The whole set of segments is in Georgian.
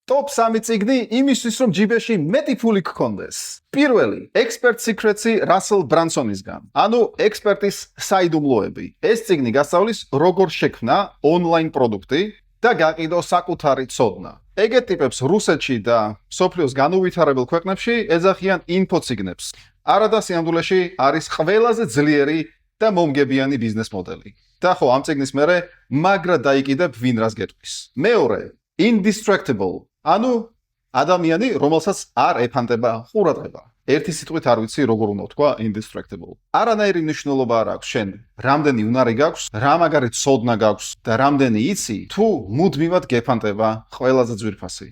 Top 3 წიგნი იმისთვის, რომ ჯიბეში მეტი ფული გქონდეს. პირველი, Expert Secrets-ი Russell Bransonისგან. ანუ ექსპერტის საიდუმლოები. ეს წიგნი გასწავლის როგორ შექმნა ონლაინ პროდუქტი და გაყიდო საკუთარი ცოდნა. ეგეთ ტიპებს რუსეთში და მსოფლიოს განუვითარებელ ქვეყნებში ეძახიან ინფოციგნებს. არადა სიამდვილეში არის ყველაზე ძლიერი და მომგებიანი ბიზნეს მოდელი. და ხო, ამ წიგნის მერე მაგრა დაიკიდებ ვინ რას გეტყვის. მეორე, Indestructible. ანუ ადამიანი, რომელსაც არ ეფანტება ყურადღება. ერთი სიტყვით არ ვიცი როგორ უნდა ვთქვა Indestructible. არანაირი მნიშვნელობა არ აქვს შენ რამდენი უნარი გაქვს, რა მაგარი ცოდნა გაქვს და რამდენი იცი, თუ მუდმივად გეფანტება ყველაზე ძვირფასი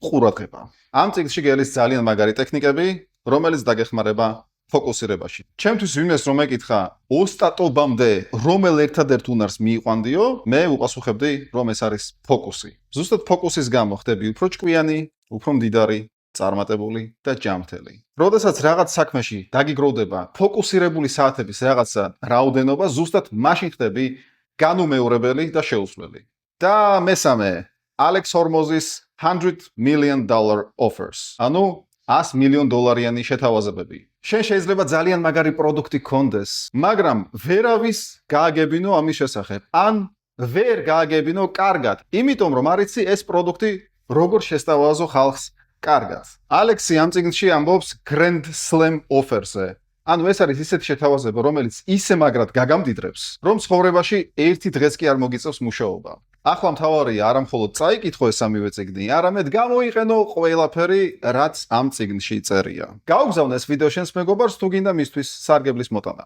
ყურადღება. ამ წიგნში გელის ძალიან მაგარი ტექნიკები, რომელიც დაგეხმარება ფოკუსირებაში. ჩემთვის ვინმეს რომ ეკითხა ოსტატობამდე რომელ ერთადერთ უნარს მიიყვანდიო, მე უპასუხებდი რომ ეს არის ფოკუსი. ზუსტად ფოკუსის გამო ხდები უფრო ჭკვიანი, უფრო მდიდარი, წარმატებული და ჯანმრთელი. როდესაც რაღაც საქმეში დაგიგროვდება ფოკუსირებული საათების რაღაცა რაოდენობა, ზუსტად მაშინ ხდები განუმეორებელი და შეუცვლელი. და მესამე, Alex Hormoz's $100 million offers. ანუ $100 მილიონ შეთავაზებები. შენ შეიძლება ძალიან მაგარი პროდუქტი გქონდეს, მაგრამ ვერავის გააგებინო ამის შესახებ. ან ვერ გააგებინო კარგად, იმიტომ რომ არ იცი ეს პროდუქტი როგორ შესთავაზო ხალხს კარგად. ალექსი ამ წიგნში ამბობს Grand Slam offer-ზე. ანუ ეს არის ისეთი შეთავაზება, რომელიც ისე მაგრად გაგამდიდრებს, რომ ცხოვრებაში ერთი დღეს კი არ მოგიწევს მუშაობა. ახლა მთავარია არა მხოლოდ წაიკითხო ეს სამივე წიგნი, არამედ გამოიყენო ყველაფერი, რაც ამ წიგნში წერია. გაუგზავნე ეს ვიდეო შენს მეგობარს, თუ გინდა მისთვის სარგებლის მოტანა.